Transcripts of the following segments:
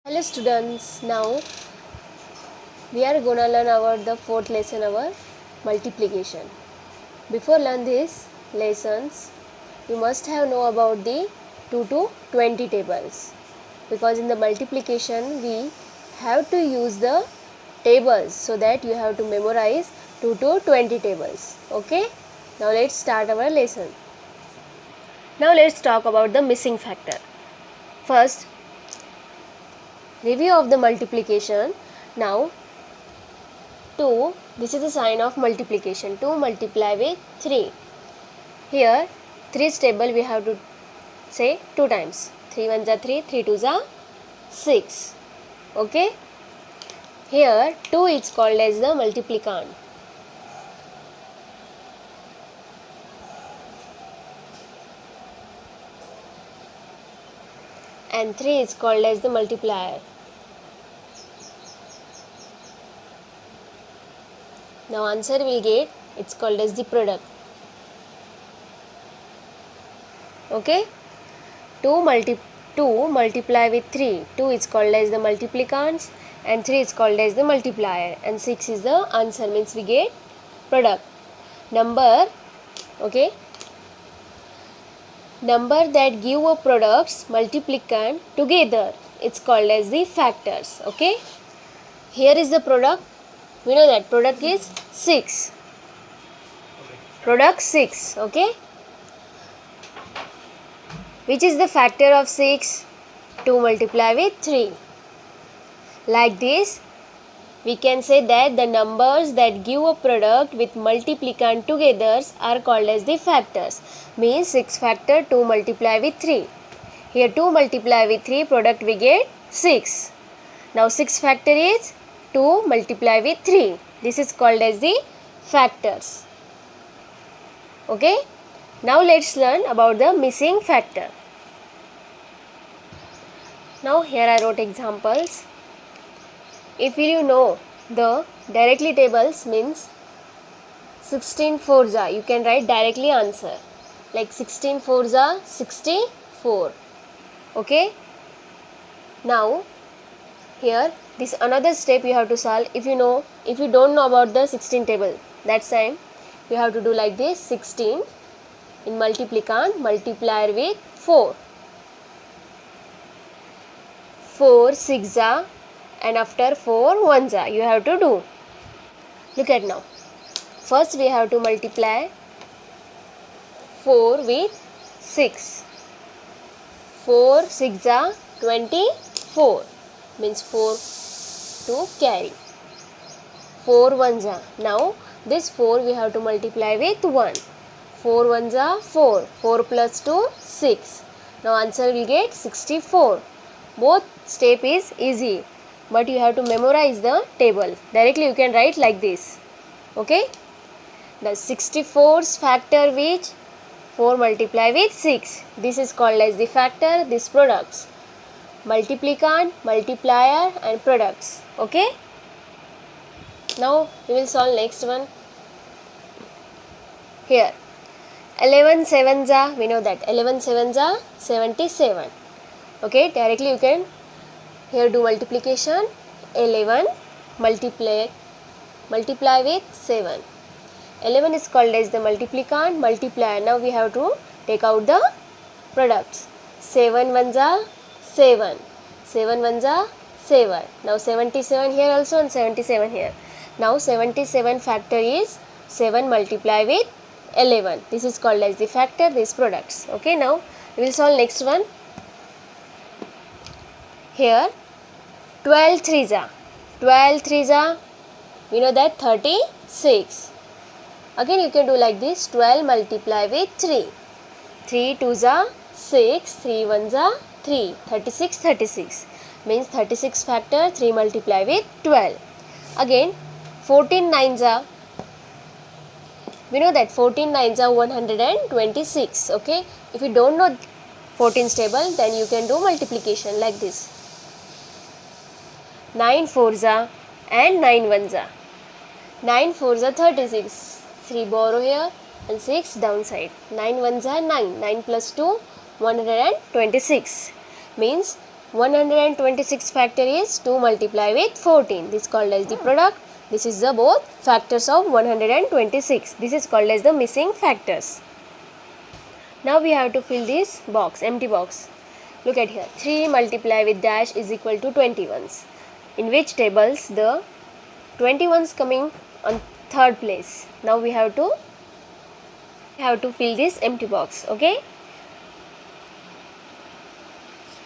Hello students, now we are gonna learn about the fourth lesson, our multiplication. Before learn these lessons, you must have know about the 2 to 20 tables, because in the multiplication we have to use the tables, so that you have to memorize 2 to 20 tables. Okay, now let's start our lesson. Now let's talk about the missing factor. First, review of the multiplication. Now 2, this is the sign of multiplication. 2 multiply with 3. Here 3's table we have to say 2 times. 3 1s are 3, 3 2s are 6. Okay. Here 2 is called as the multiplicand. And 3 is called as the multiplier. Now answer will get, it's called as the product. Okay. 2 multiply with 3. 2 is called as the multiplicand and 3 is called as the multiplier, and 6 is the answer, means we get product. Number, okay, number that give a products multiplicand together, it's called as the factors. Okay. Here is the product. We know that product is 6. Product 6. Okay. Which is the factor of 6? 2 multiply with 3. Like this, we can say that the numbers that give a product with multiplicand together are called as the factors. Means 6 factor 2 multiply with 3. Here 2 multiply with 3, product we get 6. Now 6 factor is 2 multiply with 3. This is called as the factors. Okay. Now let's learn about the missing factor. Now here I wrote examples. If you know the directly tables, means 16 4s are, you can write directly answer. Like 16 4s are 64. Okay. Now here this another step you have to solve. If you don't know about the 16 table, that time you have to do like this. 16 in multiplicand, multiplier with 4. 4 6 are, and after 4 1s are, you have to do. Look at now. First we have to multiply 4 with 6. 4 6 are 24, means 4 to carry. 4 1s are. Now this 4 we have to multiply with 1. 4 1s are 4. 4 plus 2 6. Now answer will get 64. Both step is easy, but you have to memorize the table. Directly you can write like this. Okay. The 64's factor which 4 multiply with 6. This is called as the factor, this products. Multiplicand, multiplier and products. Okay. Now we will solve next one. Here 11 7s are, we know that 11 7s are 77. Okay, directly you can here do multiplication. 11 multiply with 7. 11 is called as the multiplicand, multiplier. Now we have to take out the products. 7 1s are 7. 7 1s are 7. Now 77 here also and 77 here. Now 77 factor is 7 multiply with 11. This is called as the factor, these products. Okay, now we will solve next one. Here 12 3s are. 12 3s are, we know that 36. Again you can do like this. 12 multiply with 3. 3 2s are 6. 3 1s are 3. 36 36. Means 36 factor 3 multiply with 12. Again 14 9s are, we know that 14 9s are 126. Okay. If you don't know 14's table, then you can do multiplication like this. 9 4s are and 9 1s are. 9 4s are 36. 3 borrow here and 6 downside. 9 1s are 9. 9 plus 2 126. Means 126 factor is 2 multiply with 14. This is called as the product. This is the both factors of 126. This is called as the missing factors. Now we have to fill this box, empty box. Look at here. 3 multiply with dash is equal to 21s. In which tables the 21s coming on third place. Now we have to fill this empty box. Okay.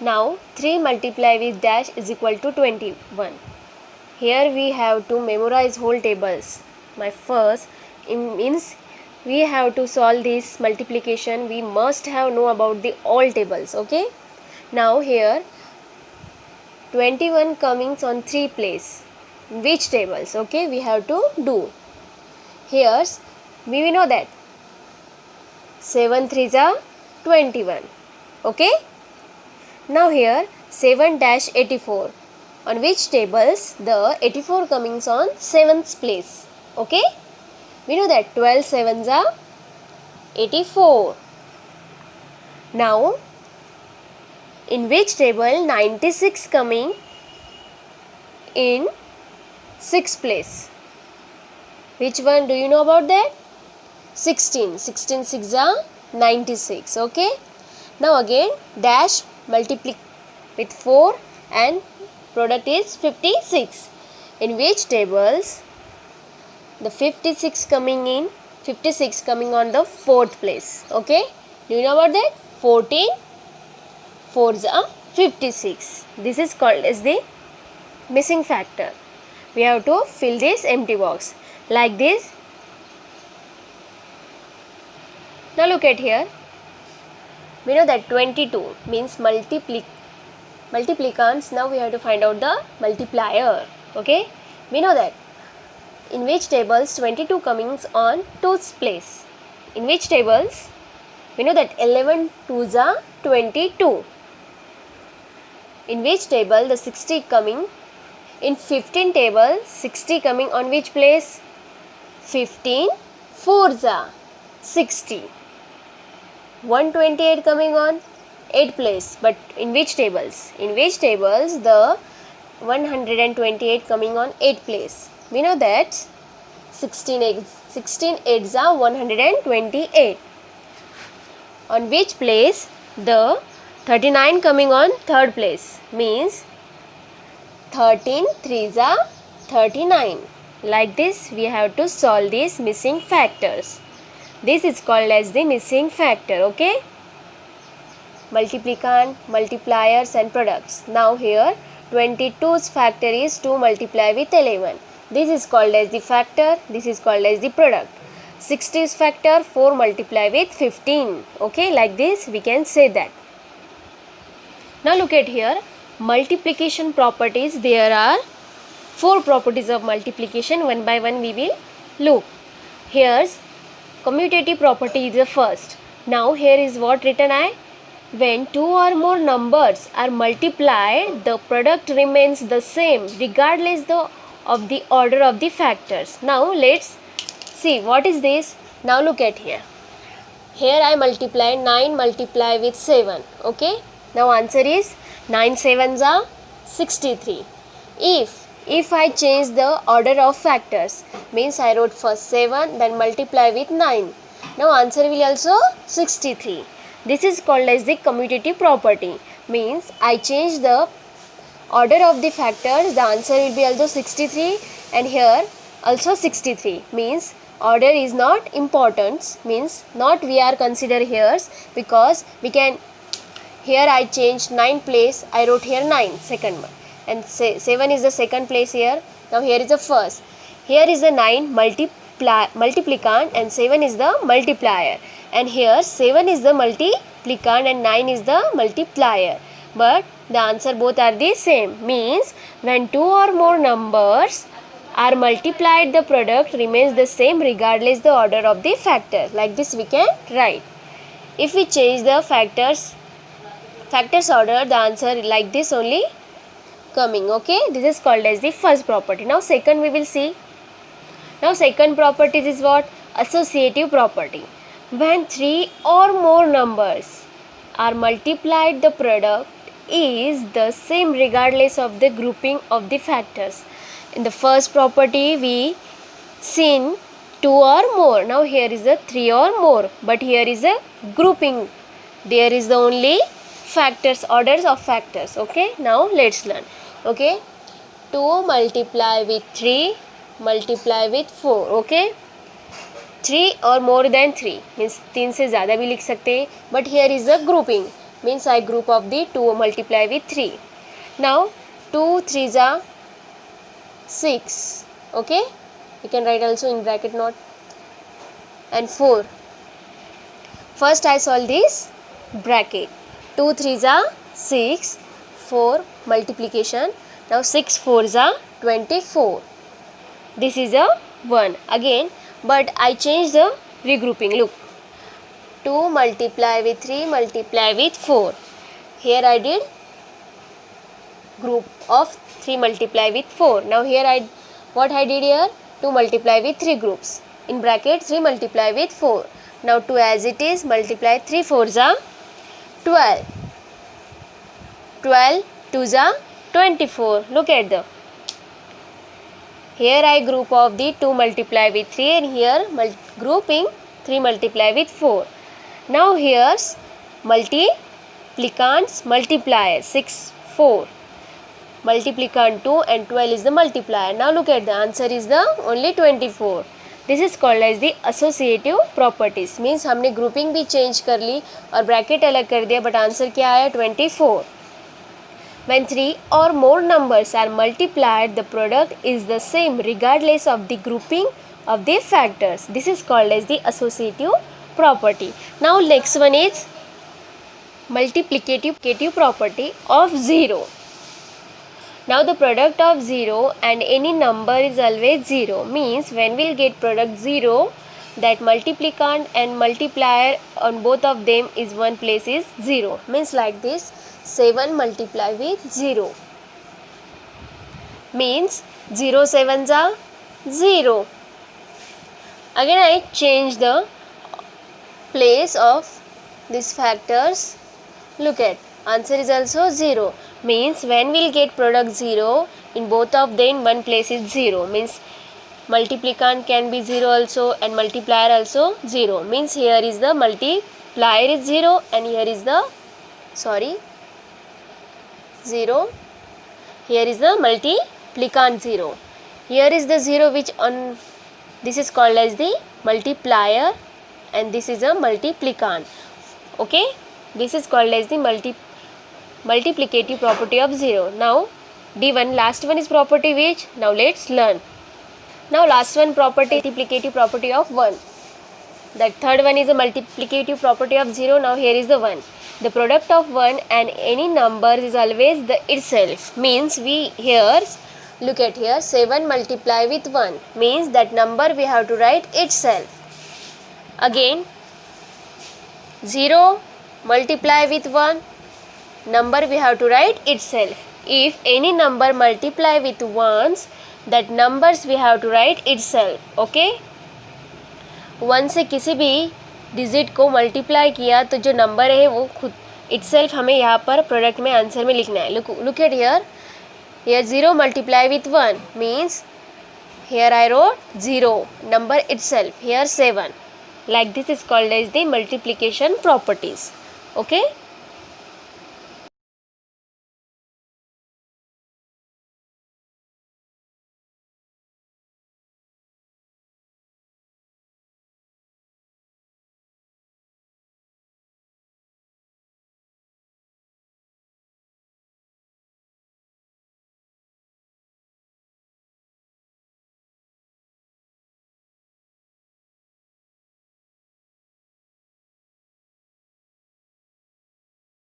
Now 3 multiply with dash is equal to 21. Here we have to memorize whole tables. My first means we have to solve this multiplication. We must have know about the all tables. Okay. Now here 21 comings on 3 place. Which tables? Okay, we have to do. Here we know that 7 3s are 21. Okay. Now here 7 dash 84. On which tables the 84 comings on 7th place. Okay. We know that 12 7s are 84. Now in which table 96 coming in 6th place? Which one do you know about that? 16. 16 6 are 96. Okay. Now again dash multiply with 4 and product is 56. In which tables the 56 coming on the 4th place. Okay. Do you know about that? 14 4s are 56. This is called as the missing factor. We have to fill this empty box like this. Now look at here. We know that 22 means multiplicants. Now we have to find out the multiplier. Okay. We know that in which tables 22 comings on 2's place. In which tables? We know that 11 2s are 22. In which table the 60 coming? In 15 table 60 coming on which place? 15 4s are 60. 128 coming on 8th place, but in which tables? In which tables the 128 coming on 8th place? We know that 16 8s are 128. On which place the 39 coming on 3rd place? Means 13 3s are 39. Like this we have to solve these missing factors. This is called as the missing factor. Okay. Multiplicand, multipliers and products. Now here 22's factor is 2 multiply with 11. This is called as the factor. This is called as the product. 60's factor 4 multiply with 15. Okay. Like this we can say that. Now look at here. Multiplication properties. There are 4 properties of multiplication. One by one we will look. Here's commutative property is the first. Now here is what written I. When 2 or more numbers are multiplied, the product remains the same regardless of the order of the factors. Now let's see what is this. Now look at here. Here I multiply 9 multiply with 7. Okay. Now answer is 9 7s are 63. If I change the order of factors, means I wrote first 7 then multiply with 9. Now answer will also 63. This is called as the commutative property. Means I change the order of the factors, the answer will be also 63 and here also 63. Means order is not important. Means not we are consider here because we can. Here I changed 9 place. I wrote here 9 second one. And 7 is the second place here. Now here is the first. Here is the 9 multiplicand and 7 is the multiplier. And here 7 is the multiplicand and 9 is the multiplier. But the answer both are the same. Means when 2 or more numbers are multiplied, the product remains the same regardless the order of the factor. Like this we can write. If we change the factors order, the answer like this only coming. Okay. This is called as the first property. Now second we will see. Now second property is what? Associative property. When 3 or more numbers are multiplied, the product is the same regardless of the grouping of the factors. In the first property we seen 2 or more. Now here is the 3 or more, but here is a grouping. There is the only factors, orders of factors. Okay, now let's learn. Okay, 2 multiply with 3 multiply with 4. Okay, 3 or more than 3 means 3 से ज़्यादा भी लिख सकते हैं, but here is a grouping means I group of the 2 multiply with 3. Now 2 3s are 6. Okay, you can write also in bracket not, and 4. First I solve this bracket. 2 3s are 6, 4 multiplication. Now 6 4s are 24. This is a 1 again, but I change the regrouping. Look, 2 multiply with 3 multiply with 4. Here I did group of 3 multiply with 4. Now here what I did here, 2 multiply with 3 groups. In bracket 3 multiply with 4. Now 2 as it is, multiply 3 4s are 12. 12 2s are 24. Look at the, here I group of the 2 multiply with 3 and here grouping 3 multiply with 4. Now here's multiplicand's multiplier 6 4. Multiplicand 2 and 12 is the multiplier. Now look at the answer is the only 24. This is called as the associative properties. Means हमने grouping भी change कर ली और bracket अलग कर दिया, but answer क्या आया 24. When 3 or more numbers are multiplied, the product is the same regardless of the grouping of the factors. This is called as the associative property. Now next one is multiplicative property of 0. Now the product of 0 and any number is always 0. Means when we'll get product 0, that multiplicand and multiplier on both of them is one place is 0. Means like this, 7 multiply with 0. Means 0 7s are 0. Again I change the place of these factors. Look at, answer is also 0. Means when we'll get product 0, in both of them one place is 0. Means multiplicand can be 0 also and multiplier also 0. Means here is the multiplier is 0 and here is the 0. Here is the multiplicand 0. Here is the 0 which on, this is called as the multiplier and this is a multiplicand. Okay, this is called as the multiplicative property of 0. Now D1, last one is property which, now let's learn. Now last one property, multiplicative property of 1. That third one is a multiplicative property of 0. Now here is the 1. The product of 1 and any number is always the itself. Means we here, look at here, 7 multiply with 1. Means that number we have to write itself. Again 0 multiply with 1. Number we have to write itself. If any number multiply with ones, that numbers we have to write itself. Okay, 1 से किसी भी digit को multiply किया तो जो number है वो खुद itself हमें यहाँ पर प्रोडक्ट में आंसर में लिखना है. Look at here. Here 0 multiply with 1 means here I wrote 0 number itself. Here 7. Like this is called as the multiplication properties. Okay.